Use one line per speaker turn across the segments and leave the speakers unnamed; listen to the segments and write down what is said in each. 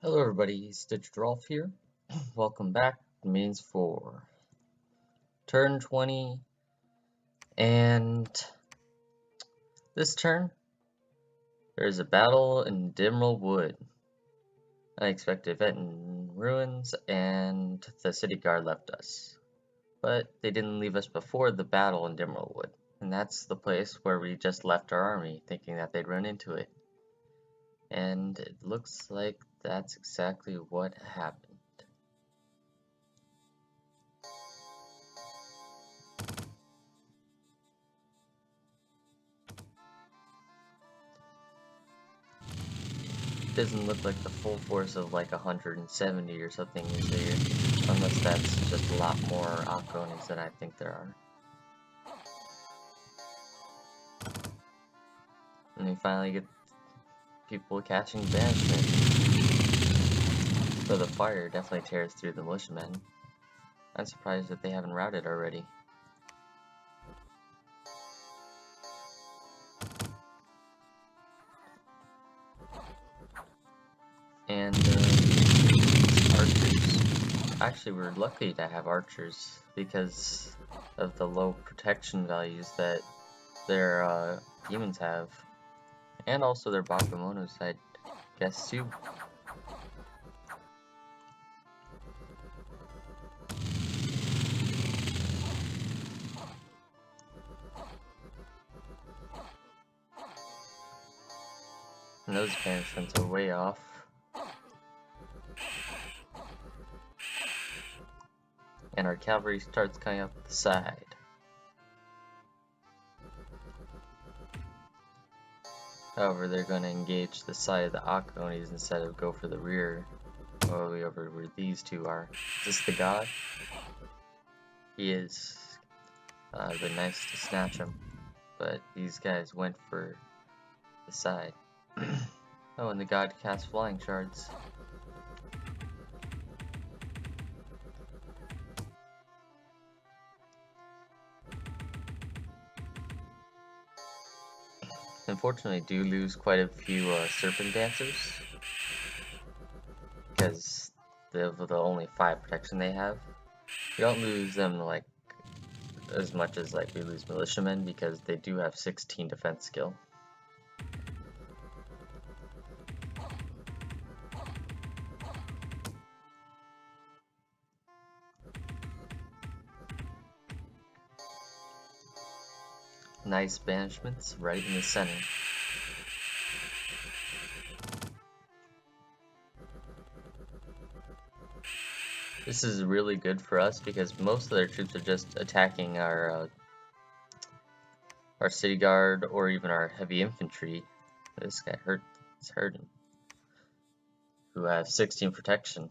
Hello everybody, Stitch Rolf here. Welcome back to Mains 4. Turn 20, and this turn, there's a battle in Dimral Wood. Unexpected event in ruins, and the city guard left us. But they didn't leave us before the battle in Dimral Wood, and that's the place where we just left our army, thinking that they'd run into it. And it looks like that's exactly what happened. Doesn't look like the full force of like 170 or something is here, unless that's just a lot more Akronis than I think there are. And we finally get people catching banishment. So the fire definitely tears through the militiamen. I'm surprised that they haven't routed already. And archers. Actually, we're lucky to have archers because of the low protection values that their humans have. And also their Bakemonos, I guess, too. And those banishments are way off. And our cavalry starts coming up the side. However, they're going to engage the side of the Akronis instead of go for the rear. Over where these two are. Is this the god? He is. It'd been nice to snatch him. But these guys went for the side. Oh, and the god cast flying shards. Unfortunately, do lose quite a few serpent dancers because of the only 5 protection they have. We don't lose them like as much as like we lose militiamen because they do have 16 defense skill. Nice banishments right in the center. This is really good for us because most of their troops are just attacking our city guard or even our heavy infantry. This guy is hurting. Who have 16 protection.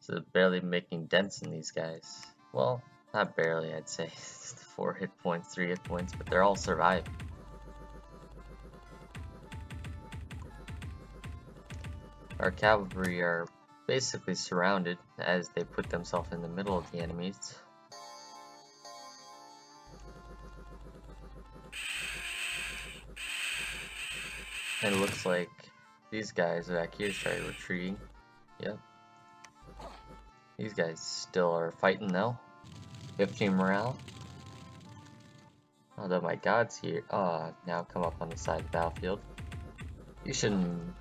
So barely making dents in these guys. Well, not barely, I'd say. 4 hit points, 3 hit points, but they're all surviving. Our cavalry are basically surrounded as they put themselves in the middle of the enemies. And it looks like these guys back here started retreating. Yep. These guys still are fighting though. 15 morale. Although my god's here. Now come up on the side of the battlefield. You shouldn't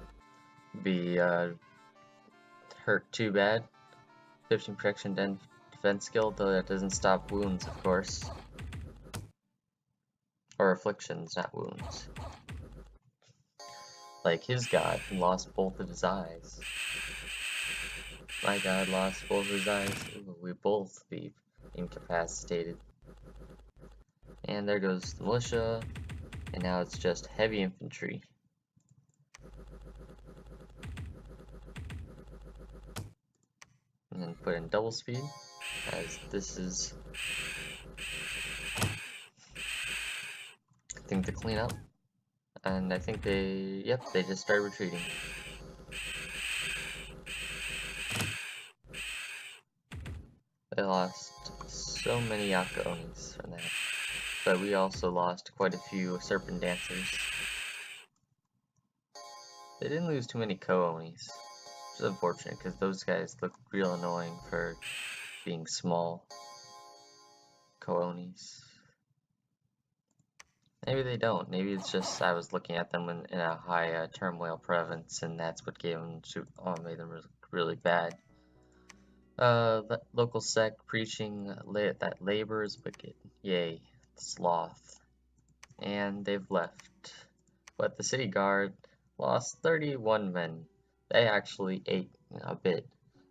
be hurt too bad. 15 protection, then defense skill, though that doesn't stop wounds, of course. Or afflictions, not wounds. Like his god lost both of his eyes. My god lost both of his eyes. Ooh, we both be incapacitated. And there goes the militia. And now it's just heavy infantry. And then put in double speed, as this is, I think, the cleanup. And I think they just started retreating. They lost so many Akronis from that. But we also lost quite a few serpent dancers. They didn't lose too many Ko-Onis, which is unfortunate because those guys look real annoying for being small Ko-Onis. Maybe they don't. Maybe it's just I was looking at them in a high turmoil prevalence, and that's what gave them made them really bad. Local sect preaching that labor is wicked. Yay, sloth. And they've left. But the city guard lost 31 men. They actually ate a bit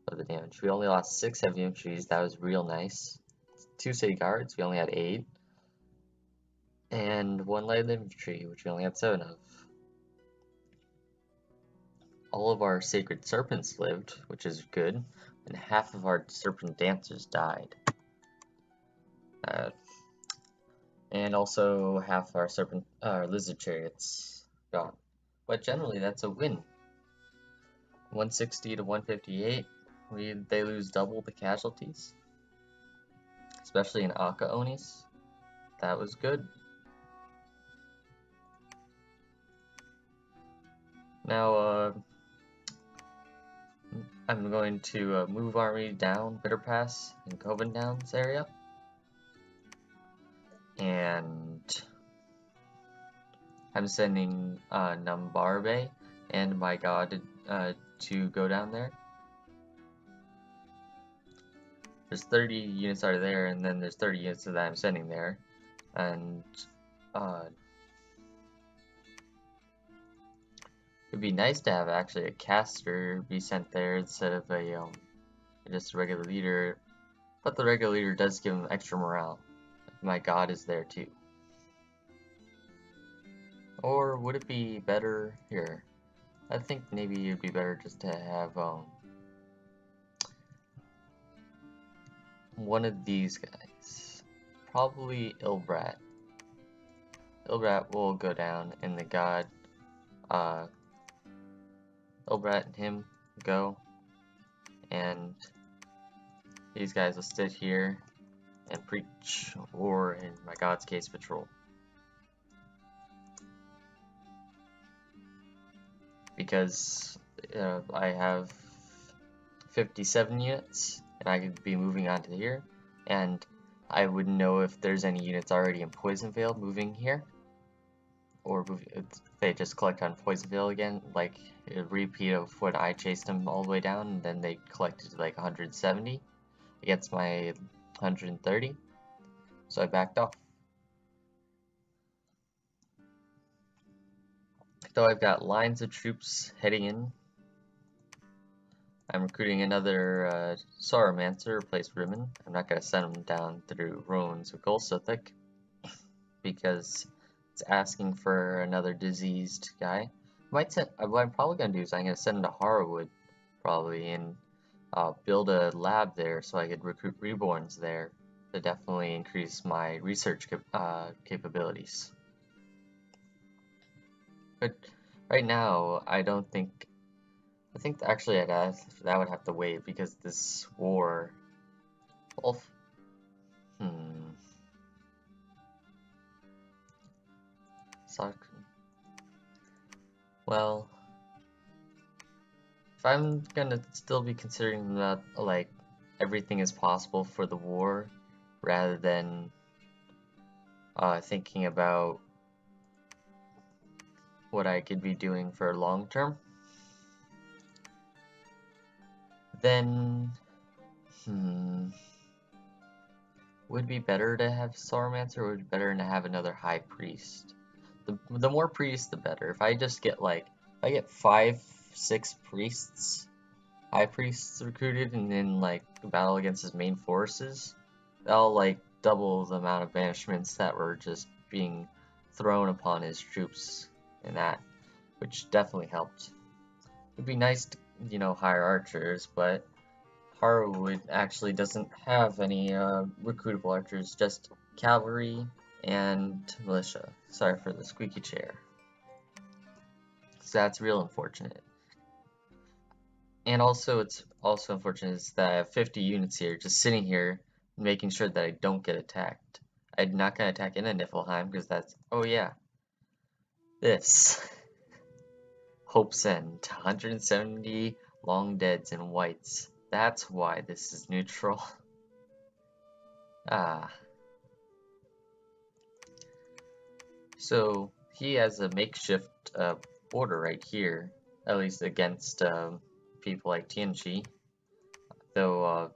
of the damage. We only lost 6 heavy infantry. That was real nice. 2 city guards. We only had 8. And 1 light infantry, which we only had 7 of. All of our sacred serpents lived, which is good, and half of our serpent dancers died. And also half our lizard chariots gone. But generally, that's a win. 160 to 158. They lose double the casualties, especially in Aka-Onis. That was good. Now, I'm going to move army down Bitter Pass in Coven Downs area. And I'm sending Nambarbe and my god to go down there. There's 30 units are there, and then there's 30 units that I'm sending there. And it'd be nice to have actually a caster be sent there instead of a just a regular leader. But the regular leader does give him extra morale. My god is there too. Or would it be better here? I think maybe it'd be better just to have one of these guys. Probably Ilbrat. Ilbrat will go down and the god Ilbrat and him go, and these guys will sit here and preach, or in my god's case, patrol. Because I have 57 units, and I could be moving on to here, and I wouldn't know if there's any units already in Poisonvale moving here, or if they just collect on Poisonvale again, like a repeat of when I chased them all the way down, and then they collected like 170 against my 130, so I backed off. So I've got lines of troops heading in. I'm recruiting another Sauromancer to replace Rimmon. I'm not going to send him down through ruins of Golsothic because it's asking for another diseased guy. What I'm probably going to do is I'm going to send him to Harwood probably and build a lab there so I could recruit reborns there to definitely increase my research capabilities. But right now, I think actually that would have to wait because this war. Well, if I'm gonna still be considering that like everything is possible for the war, rather than thinking about what I could be doing for long term, then would it be better to have Sauromancer, or would it be better to have another High Priest? The more priests, the better. If I just get like, if I get 5-6 priests, High Priests recruited, and then like battle against his main forces, that'll like double the amount of banishments that were just being thrown upon his troops in that, which definitely helped. It'd be nice to, hire archers, but Harwood actually doesn't have any recruitable archers, just cavalry and militia. Sorry for the squeaky chair. So that's real unfortunate. And also, it's also unfortunate is that I have 50 units here, just sitting here, making sure that I don't get attacked. I'm not going to attack in a Niflheim, because that's, oh yeah, this. Hope's End, 170 long deads and whites. That's why this is neutral. Ah. So he has a makeshift border right here, at least against people like Tianchi. Though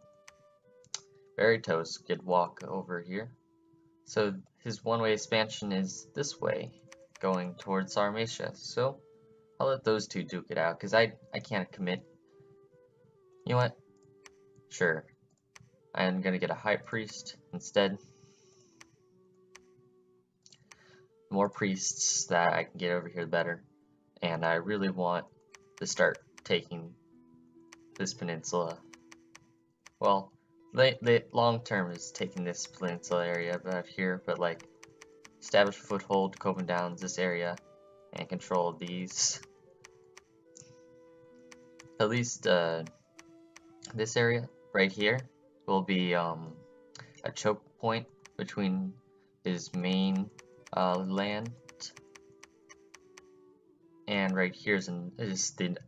Veritos could walk over here. So his one-way expansion is this way, going towards Sarmatia. So I'll let those two duke it out, because I can't commit. You know what? Sure. I'm gonna get a High Priest instead. The more priests that I can get over here, the better. And I really want to start taking this peninsula. Well, the long term is taking this peninsula area about here, but like establish a foothold, Coven Downs, this area, and control these. At least this area right here will be a choke point between his main land, and right here is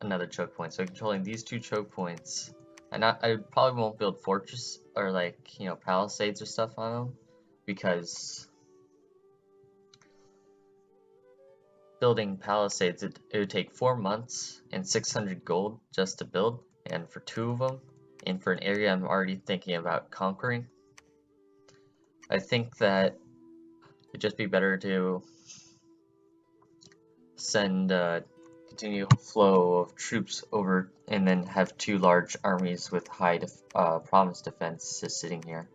another choke point. So controlling these two choke points, and I probably won't build fortress or like, you know, palisades or stuff on them, because building palisades, it would take 4 months and 600 gold just to build, and for 2 of them, and for an area I'm already thinking about conquering. I think that it'd just be better to send continual flow of troops over, and then have 2 large armies with high province defense just sitting here,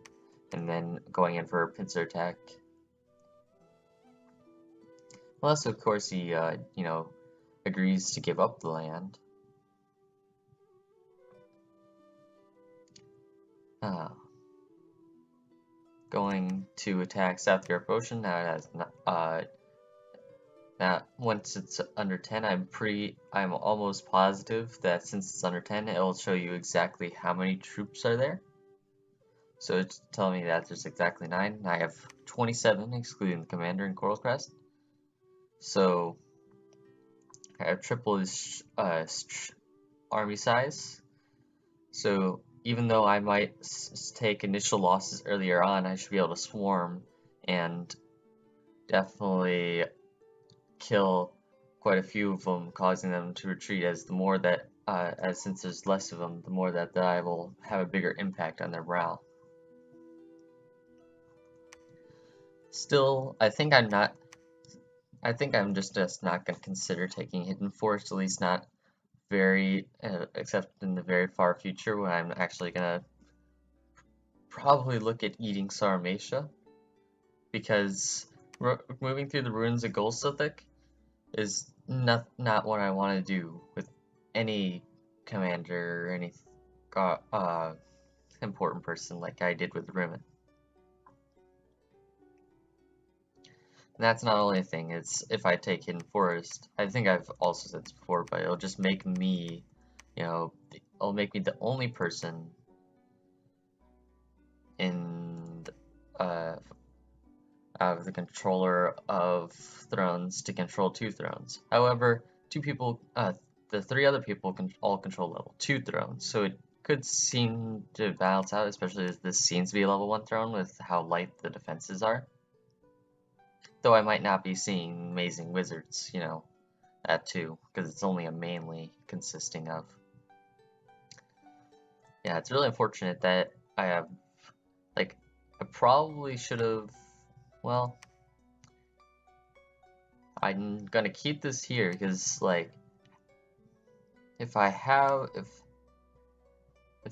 and then going in for a pincer attack. Unless, of course, he, you know, agrees to give up the land. Going to attack South Europe Ocean. Now it has now once it's under 10, I'm almost positive that since it's under 10, it will show you exactly how many troops are there. So it's telling me that there's exactly 9. I have 27, excluding the commander and Coral Crest. So I have triple his army size. So even though I might take initial losses earlier on, I should be able to swarm and definitely kill quite a few of them, causing them to retreat. As the more that, since there's less of them, the more that I will have a bigger impact on their morale. Still, I think I'm just not going to consider taking Hidden Forest, at least not very, except in the very far future, when I'm actually going to probably look at eating Sarmatia, because moving through the ruins of Golsothic is not what I want to do with any commander or any important person like I did with Rimmon. And that's not only a thing, it's if I take Hidden Forest, I think I've also said this before, but it'll just make me, you know, it'll make me the only person in of the controller of thrones to control 2 thrones. However, 2 people, the 3 other people can all control level 2 thrones, so it could seem to balance out, especially as this seems to be a level 1 throne with how light the defenses are. Though I might not be seeing amazing wizards, you know, at 2, because it's only a mainly consisting of. Yeah, it's really unfortunate that I have, like, I probably should have, well, I'm gonna keep this here, because, like, if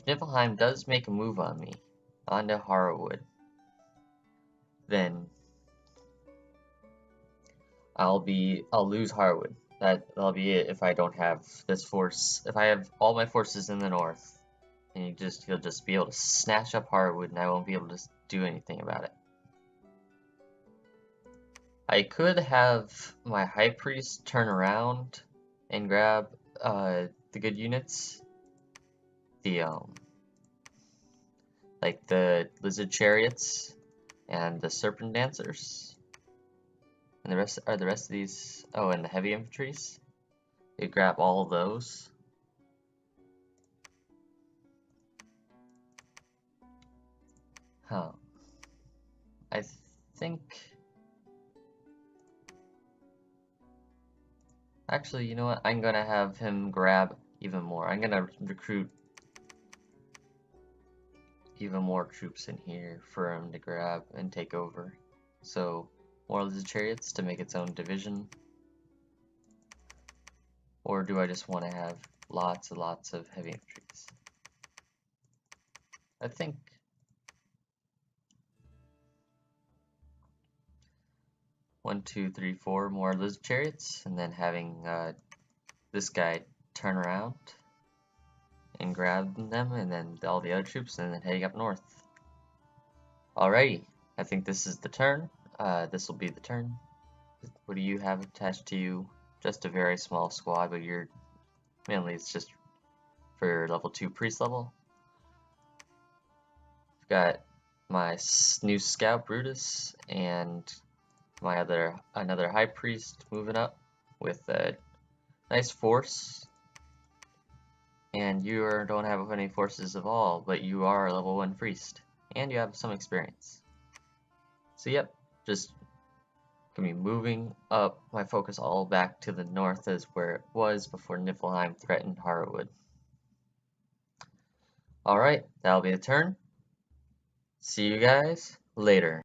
Niflheim does make a move on me, onto Harwood, then I'll lose Harwood. That'll be it if I don't have this force. If I have all my forces in the north, and you'll just be able to snatch up Harwood, and I won't be able to do anything about it. I could have my High Priest turn around and grab the good units, like the Lizard Chariots and the Serpent Dancers. And the rest of these, oh, and the heavy infantries. They grab all of those. Huh. I think... Actually, you know what? I'm gonna have him grab even more. I'm gonna recruit even more troops in here for him to grab and take over. So, more Lizard Chariots to make its own division. Or do I just want to have lots and lots of heavy infantries? I think 1, 2, 3, 4 more Lizard Chariots, and then having this guy turn around and grab them, and then all the other troops, and then heading up north. Alrighty, I think this is the turn. This will be the turn. What do you have attached to you? Just a very small squad, but you're mainly it's just for level 2 priest level. I've got my new scout Brutus and my another high priest moving up with a nice force. And you don't have any forces of all, but you are a level 1 priest, and you have some experience. So yep, just gonna be moving up my focus all back to the north as where it was before Niflheim threatened Harrowwood. Alright, that'll be the turn. See you guys later.